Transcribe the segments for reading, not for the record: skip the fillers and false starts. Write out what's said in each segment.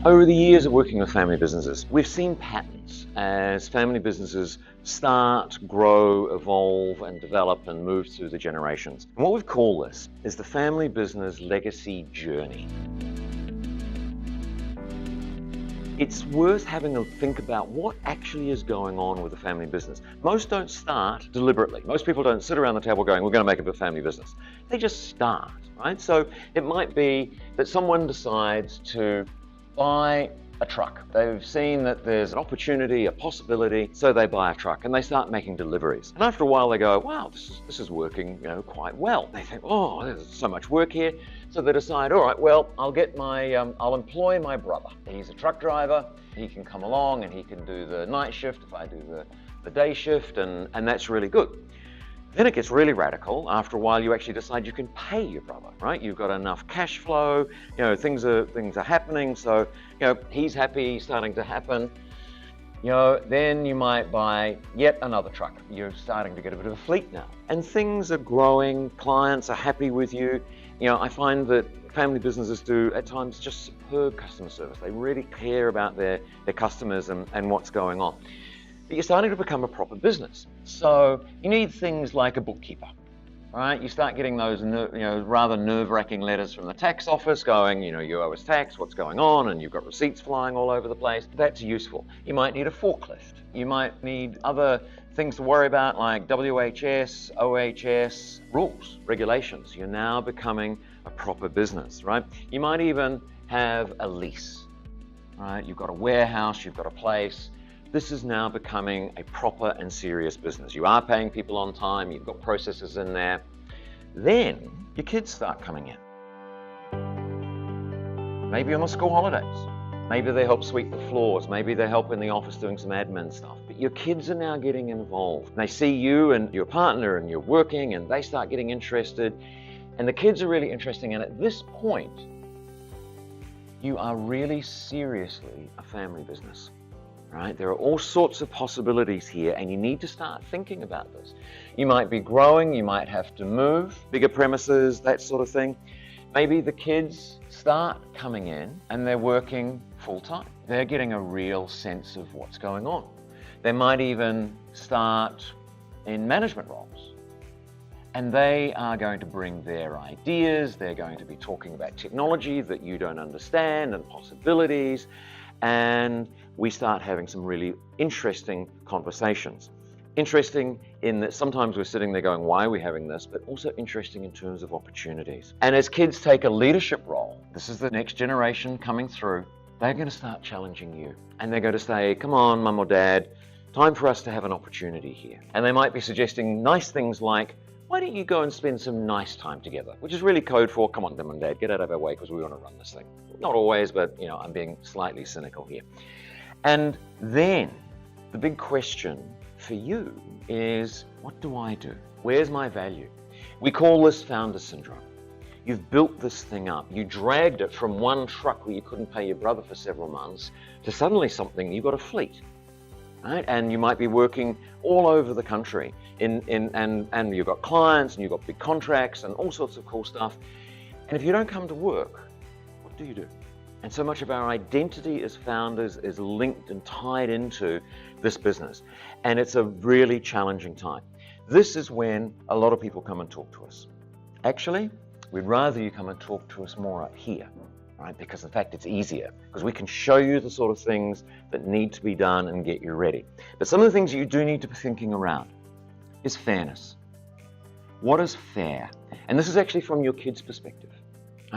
Over the years of working with family businesses, we've seen patterns as family businesses start, grow, evolve, and develop and move through the generations. And what we've called this is the family business legacy journey. It's worth having a think about what actually is going on with a family business. Most don't start deliberately. Most people don't sit around the table going, we're going to make a family business. They just start, right? So it might be that someone decides to buy a truck. They've seen that there's an opportunity, a possibility, so they buy a truck and they start making deliveries. And after a while they go, wow, this is working, quite well. They think, oh, there's so much work here. So they decide, all right, well, I'll employ my brother. He's a truck driver. He can come along and he can do the night shift if I do the day shift, and that's really good. Then it gets really radical. After a while, you actually decide you can pay your brother, right? You've got enough cash flow, things are happening, so, he's happy, starting to happen. Then you might buy yet another truck. You're starting to get a bit of a fleet now. And things are growing, clients are happy with you. I find that family businesses do, at times, just superb customer service. They really care about their customers and what's going on. But you're starting to become a proper business. So you need things like a bookkeeper, right? You start getting those rather nerve-wracking letters from the tax office going, you owe us tax, what's going on, and you've got receipts flying all over the place. That's useful. You might need a forklift. You might need other things to worry about like WHS, OHS, rules, regulations. You're now becoming a proper business, right? You might even have a lease, right? You've got a warehouse, you've got a place. This is now becoming a proper and serious business. You are paying people on time, you've got processes in there. Then your kids start coming in. Maybe on the school holidays. Maybe they help sweep the floors. Maybe they help in the office doing some admin stuff. But your kids are now getting involved. They see you and your partner and you're working and they start getting interested. And the kids are really interesting. And at this point, you are really seriously a family business. Right? There are all sorts of possibilities here, and you need to start thinking about this. You might be growing, you might have to move, bigger premises, that sort of thing. Maybe the kids start coming in and they're working full-time. They're getting a real sense of what's going on. They might even start in management roles. And they are going to bring their ideas, they're going to be talking about technology that you don't understand and possibilities. And we start having some really interesting conversations. Interesting in that sometimes we're sitting there going, why are we having this? But also interesting in terms of opportunities. And as kids take a leadership role, this is the next generation coming through, they're going to start challenging you. And they're going to say, come on, mum or dad, time for us to have an opportunity here. And they might be suggesting nice things like, why don't you go and spend some nice time together? Which is really code for, come on, mum and dad, get out of our way because we want to run this thing. Not always, but I'm being slightly cynical here. And then the big question for you is, what do I do? Where's my value? We call this founder syndrome. You've built this thing up. You dragged it from one truck where you couldn't pay your brother for several months to suddenly something, you've got a fleet. Right? And you might be working all over the country and you've got clients and you've got big contracts and all sorts of cool stuff. And if you don't come to work, what do you do? And so much of our identity as founders is linked and tied into this business. And it's a really challenging time. This is when a lot of people come and talk to us. Actually, we'd rather you come and talk to us more up here, right? Because in fact, it's easier because we can show you the sort of things that need to be done and get you ready. But some of the things you do need to be thinking around is fairness. What is fair? And this is actually from your kids' perspective.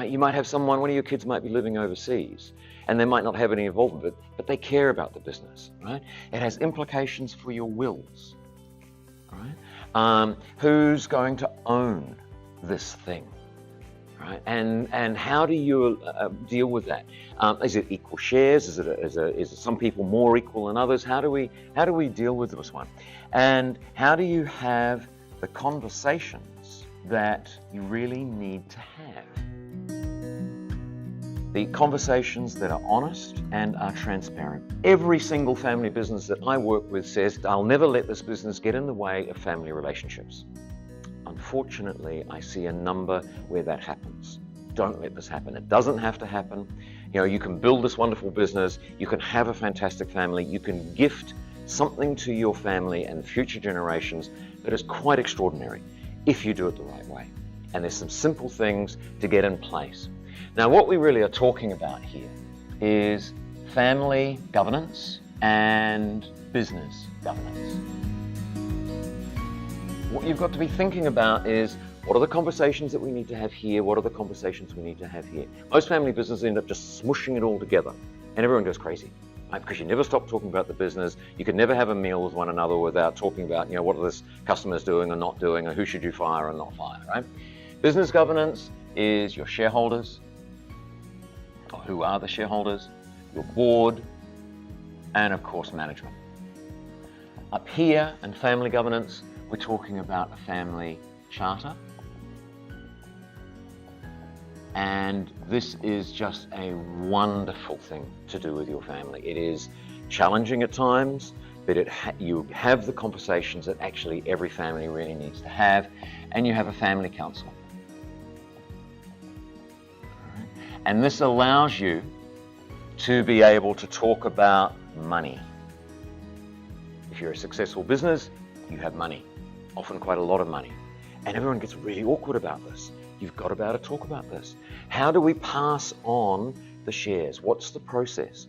You might have one of your kids might be living overseas and they might not have any involvement, but they care about the business, right? It has implications for your wills, right? Who's going to own this thing, right? And how do you deal with that? Is it equal shares? Is it some people more equal than others? How do we deal with this one? And how do you have the conversations that you really need to have? The conversations that are honest and are transparent. Every single family business that I work with says, I'll never let this business get in the way of family relationships. Unfortunately, I see a number where that happens. don't let this happen. It doesn't have to happen. You know, you can build this wonderful business, you can have a fantastic family, you can gift something to your family and future generations that is quite extraordinary if you do it the right way. And there's some simple things to get in place. Now, what we really are talking about here is family governance and business governance. What you've got to be thinking about is, what are the conversations that we need to have here? What are the conversations we need to have here? Most family businesses end up just smushing it all together, and everyone goes crazy, right? Because you never stop talking about the business. You can never have a meal with one another without talking about, you know, what are this customers doing or not doing, or who should you fire or not fire, right? Business governance is your shareholders, or who are the shareholders, your board, and of course management. Up here in family governance, we're talking about a family charter. And this is just a wonderful thing to do with your family. It is challenging at times, but you have the conversations that actually every family really needs to have, and you have a family council. And this allows you to be able to talk about money. If you're a successful business, you have money, often quite a lot of money. And everyone gets really awkward about this. You've got to be able to talk about this. How do we pass on the shares? What's the process?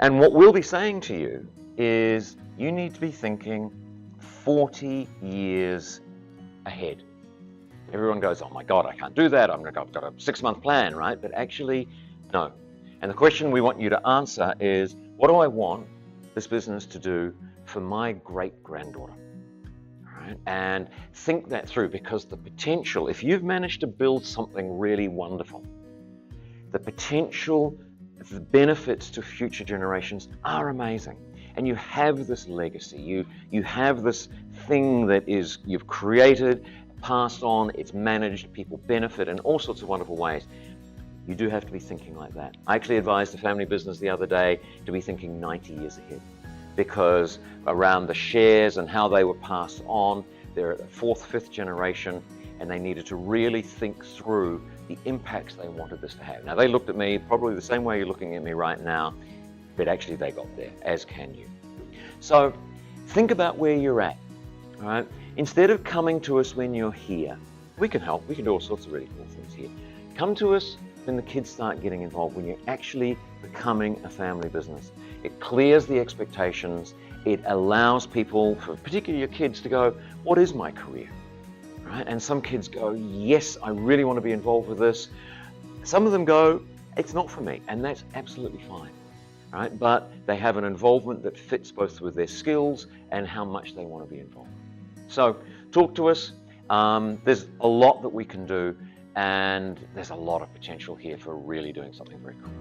And what we'll be saying to you is you need to be thinking 40 years ahead. Everyone goes, oh my God, I can't do that. I've got a 6-month plan, right? But actually, no. And the question we want you to answer is, what do I want this business to do for my great-granddaughter? And think that through, because the potential, if you've managed to build something really wonderful, the potential, the benefits to future generations are amazing. And you have this legacy, you have this thing that is you've created, passed on, it's managed, people benefit in all sorts of wonderful ways. You do have to be thinking like that. I actually advised a family business the other day to be thinking 90 years ahead. Because around the shares and how they were passed on, they're at the 4th, 5th generation, and they needed to really think through the impacts they wanted this to have. Now, they looked at me probably the same way you're looking at me right now, but actually they got there, as can you. So think about where you're at, all right? Instead of coming to us when you're here, we can help, we can do all sorts of really cool things here. Come to us when the kids start getting involved, when you're actually becoming a family business. It clears the expectations. It allows people, particularly your kids, to go, what is my career? Right? And some kids go, yes, I really want to be involved with this. Some of them go, it's not for me, and that's absolutely fine. Right? But they have an involvement that fits both with their skills and how much they want to be involved. So talk to us. There's a lot that we can do, and there's a lot of potential here for really doing something very cool.